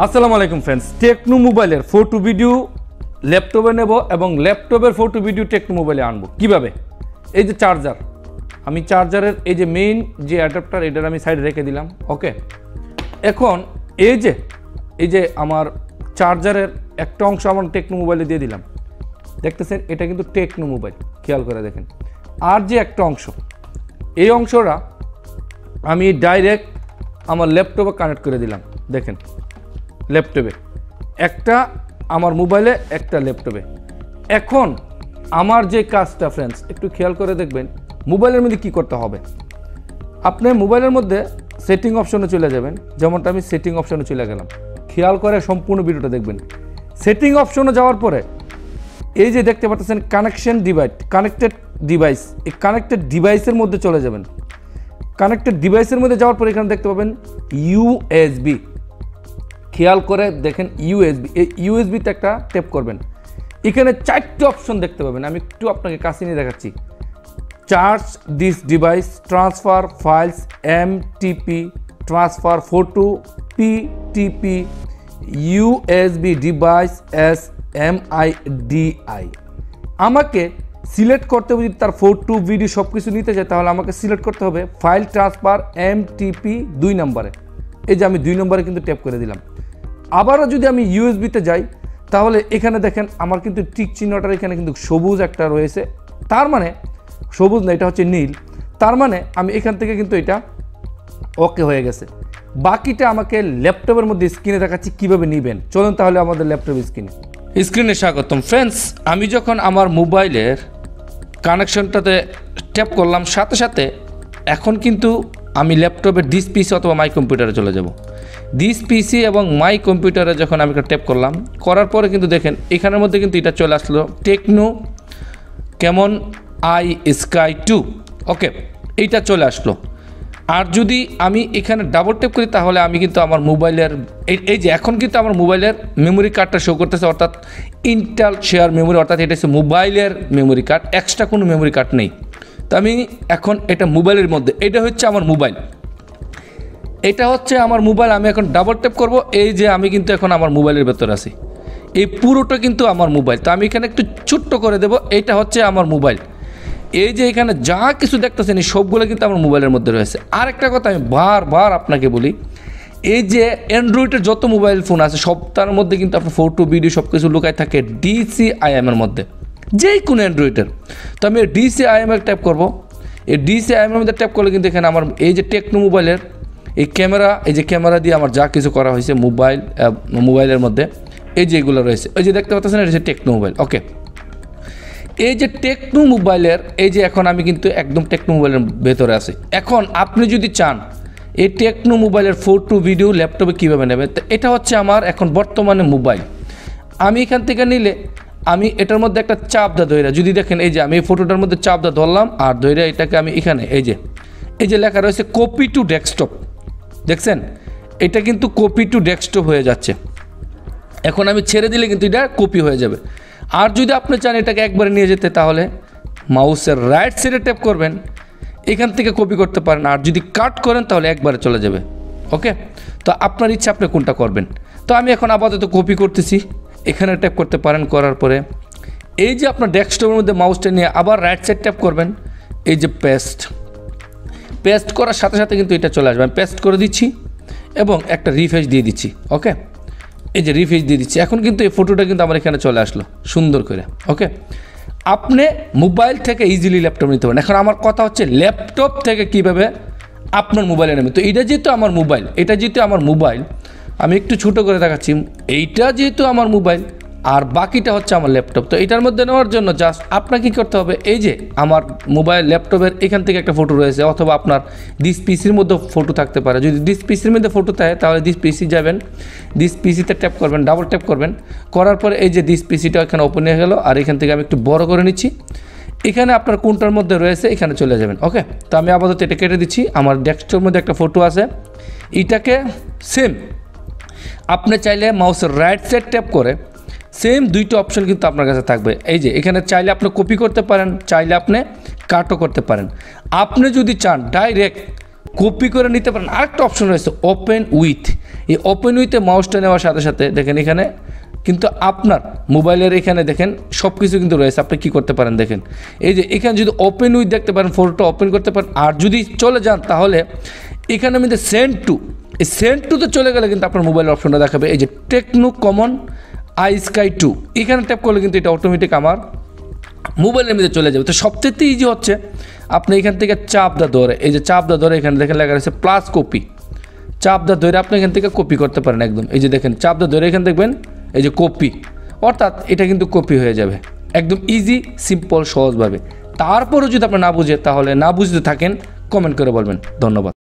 আসসালামু আলাইকুম friends, techno মোবাইলের ফটো ভিডিও ল্যাপটপে নেব এবং ল্যাপটপের ফটো ভিডিও টেকনো মোবাইলে আনবো কিভাবে। এই যে চার্জার, আমি চার্জারের এই যে মেইন যে অ্যাডাপ্টার এটার আমি সাইডে রেখে দিলাম। ওকে, এখন এই যে আমার চার্জারের একটা অংশ আমার টেকনো মোবাইলে দিয়ে দিলাম। দেখতেছেন এটা কিন্তু টেকনো মোবাইল, খেয়াল করে দেখেন। আর যে একটা অংশ, এই অংশটা আমি ডাইরেক্ট আমার ল্যাপটপে কানেক্ট করে দিলাম। দেখেন ল্যাপটপে একটা, আমার মোবাইলে একটা, ল্যাপটপে। এখন আমার যে কাজটা ফ্রেন্ডস একটু খেয়াল করে দেখবেন, মোবাইলের মধ্যে কি করতে হবে। আপনি মোবাইলের মধ্যে সেটিং অপশনে চলে যাবেন, যেমনটা আমি সেটিং অপশনে চলে গেলাম। খেয়াল করে সম্পূর্ণ ভিডিওটা দেখবেন। সেটিং অপশনে যাওয়ার পরে এই যে দেখতে পাচ্ছেন কানেকশন ডিভাইস, কানেক্টেড ডিভাইস, এই কানেক্টেড ডিভাইসের মধ্যে চলে যাবেন। কানেক্টেড ডিভাইসের মধ্যে যাওয়ার পরে এখানে দেখতে পাবেন ইউএসবি। খেয়াল করে দেখেন ইউএসবি, এই ইউএসবিতে একটা ট্যাপ করবেন। এখানে 4টি অপশন দেখতে পাবেন, আমি একটু আপনাকে কাছে নিয়ে দেখাচ্ছি। Charge this device, transfer files, MTP, transfer photo, PTP, USB device, MIDI. আমাকে সিলেক্ট করতে হবে, যদি তার ফটো ভিডিও সব কিছু নিতে চাই তাহলে আমাকে সিলেক্ট করতে হবে ফাইল ট্রান্সফার এমটিপি 2 নম্বরে। এই যে আমি 2 নম্বরে কিন্তু ট্যাপ করে দিলাম। আবারও যদি আমি ইউএসবিতে যাই তাহলে এখানে দেখেন আমার কিন্তু টিক চিহ্নটার এখানে কিন্তু সবুজ একটা রয়েছে, তার মানে সবুজ না, এটা হচ্ছে নীল। তার মানে আমি এখান থেকে কিন্তু এটা ওকে হয়ে গেছে। বাকিটা আমাকে ল্যাপটপের মধ্যে স্ক্রিনে দেখাচ্ছি কীভাবে নেবেন। চলুন তাহলে আমাদের ল্যাপটপ স্ক্রিনে স্বাগতম ফ্রেন্ডস। আমি যখন আমার মোবাইলের কানেকশনটাতে ট্যাপ করলাম, সাথে সাথে এখন কিন্তু আমি ল্যাপটপের ডিস পিসি অথবা মাই কম্পিউটারে চলে যাব। ডিস পিসি এবং মাই কম্পিউটারে যখন আমি ট্যাপ করলাম, করার পরে কিন্তু দেখেন এখানের মধ্যে কিন্তু এটা চলে আসলো টেকনো কেমন আই স্কাই 2। ওকে, এইটা চলে আসলো। আর যদি আমি এখানে ডাবল ট্যাপ করি তাহলে আমি কিন্তু আমার মোবাইলের এই যে এখন কিন্তু আমার মোবাইলের মেমোরি কার্ডটা শো করতেছে, অর্থাৎ ইন্টেল শেয়ার মেমোরি, অর্থাৎ এটা হচ্ছে মোবাইলের মেমোরি কার্ড, এক্সট্রা কোনো মেমোরি কার্ড নেই। তো আমি এখন এটা মোবাইলের মধ্যে, এটা হচ্ছে আমার মোবাইল, এটা হচ্ছে আমার মোবাইল। আমি এখন ডাবল ট্যাপ করব, এই যে আমি কিন্তু এখন আমার মোবাইলের ভেতর আছি, এই পুরোটা কিন্তু আমার মোবাইল। তো আমি এখানে একটু ছোট্ট করে দেব, এইটা হচ্ছে আমার মোবাইল। এই যে এখানে যা কিছু দেখতেছেন এই সবগুলো কিন্তু আমার মোবাইলের মধ্যে রয়েছে। আর একটা কথা আমি বারবার আপনাকে বলি, এই যে অ্যান্ড্রয়েডের যত মোবাইল ফোন আছে সবটার মধ্যে কিন্তু আপনার ফটো ভিডিও সব কিছু লুকায় থাকে ডিসিআইএমের মধ্যে, যেই কোনো অ্যান্ড্রয়েডের। তো আমি ডিসিআইএমের ট্যাপ করব। এই ডিসিআইএমের মধ্যে ট্যাপ করলে কিন্তু এখানে আমার এই যে টেকনো মোবাইলের এই ক্যামেরা, এই যে ক্যামেরা দিয়ে আমার যা কিছু করা হয়েছে মোবাইলের মধ্যে, এই যে এগুলো রয়েছে, এই যে দেখতে পাচ্ছেন এটা হচ্ছে টেকনো মোবাইল। ওকে, এই যে টেকনো মোবাইলের এই যে এখন আমি কিন্তু একদম টেকনো মোবাইলের ভেতরে আছি। এখন আপনি যদি চান এই টেকনো মোবাইলের ফটো ভিডিও ল্যাপটপে কীভাবে নেবেন, তো এটা হচ্ছে আমার এখন বর্তমানে মোবাইল। আমি এখান থেকে নিলে আমি এটার মধ্যে একটা চাপ ধরে, যদি দেখেন এই যে আমি এই ফটোটার মধ্যে চাপ ধরলাম আর ধরে এটাকে আমি এখানে এই যে লেখা রয়েছে কপি টু ডেস্কটপ, দেখছেন এটা কিন্তু কপি টু ডেস্কটপ হয়ে যাচ্ছে। এখন আমি ছেড়ে দিলে কিন্তু এটা কপি হয়ে যাবে। আর যদি আপনি চান এটাকে একবারে নিয়ে যেতে তাহলে মাউসের রাইট সাইডে ট্যাপ করবেন, এখান থেকে কপি করতে পারেন। আর যদি কাট করেন তাহলে একবারে চলে যাবে। ওকে, তো আপনার ইচ্ছা আপনি কোনটা করবেন। তো আমি এখন আপাতত কপি করতেছি, এখানে ট্যাপ করতে পারেন। করার পরে এই যে আপনার ডেস্কটপের মধ্যে মাউসটা নিয়ে আবার রাইট সাইড ট্যাপ করবেন, এই যে পেস্ট করার সাথে সাথে কিন্তু এটা চলে আসবে। আমি পেস্ট করে দিচ্ছি এবং একটা রিফ্রেশ দিয়ে দিচ্ছি। ওকে, এই যে রিফ্রেশ দিয়ে দিচ্ছি, এখন কিন্তু এই ফটোটা কিন্তু আমার এখানে চলে আসলো সুন্দর করে। ওকে, আপনি মোবাইল থেকে ইজিলি ল্যাপটপ নিতে পারেন। এখন আমার কথা হচ্ছে ল্যাপটপ থেকে কীভাবে আপনার মোবাইলে নেবেন। তো এটা যেহেতু আমার মোবাইল, আমি একটু ছোটো করে দেখাচ্ছি। এইটা যেহেতু আমার মোবাইল আর বাকিটা হচ্ছে আমার ল্যাপটপ। তো এটার মধ্যে নেওয়ার জন্য জাস্ট আপনাকে কী করতে হবে, এই যে আমার মোবাইল ল্যাপটপের এখান থেকে একটা ফটো রয়েছে, অথবা আপনার ডিস পিসির মধ্যে ফটো থাকতে পারে। যদি ডিস পিসির মধ্যে ফটো থাকে তাহলে ডিস পিসি যাবেন, ডিস পিসিতে ট্যাপ করবেন, ডাবল ট্যাপ করবেন। করার পরে এই যে ডিস পিসিটা এখানে ওপেন হয়ে গেল। আর এখান থেকে আমি একটু বড় করে নিচ্ছি, এখানে আপনার কোনটার মধ্যে রয়েছে এখানে চলে যাবেন। ওকে, তো আমি আপাতত এটা কেটে দিচ্ছি। আমার ডেস্কটপের মধ্যে একটা ফটো আছে, এটাকে সেম আপনি চাইলে মাউসের রাইট সাইড ট্যাপ করে সেম 2টা অপশন কিন্তু আপনার কাছে থাকবে। এই যে এখানে চাইলে আপনি কপি করতে পারেন, চাইলে আপনি কাটও করতে পারেন। আপনি যদি চান ডাইরেক্ট কপি করে নিতে পারেন, আরেকটা অপশন রয়েছে ওপেন উইথ। এই ওপেন উইথে মাউসটা নেওয়ার সাথে সাথে দেখেন এখানে কিন্তু আপনার মোবাইলের এখানে দেখেন সব কিছু কিন্তু রয়েছে। আপনি কী করতে পারেন দেখেন, এই যে এখানে যদি ওপেন উইথ দেখতে পারেন, ফটোটা ওপেন করতে পারেন। আর যদি চলে যান তাহলে এখানে আমি সেন্ড টু, এই সেন্ড টুতে চলে গেলে কিন্তু আপনার মোবাইলের অপশনটা দেখাবে এই যে টেকনো কমন আই স্কাই 2, এখানে ট্যাপ করলে কিন্তু এটা অটোমেটিক আমার মোবাইলের মধ্যে চলে যাবে। তো সবচেয়ে ইজি হচ্ছে আপনি এখান থেকে চাপ দা ধরে, এই যে চাপ দা ধরে এখানে দেখেন লেখা রয়েছে প্লাস কপি, চাপ দা ধরে আপনি এখান থেকে কপি করতে পারেন একদম। এই যে দেখেন চাপ দা ধরে এখানে দেখবেন এই যে কপি, অর্থাৎ এটা কিন্তু কপি হয়ে যাবে একদম ইজি, সিম্পল, সহজভাবে। তারপরেও যদি আপনি না বুঝে, তাহলে না বুঝতে থাকেন কমেন্ট করে বলবেন। ধন্যবাদ।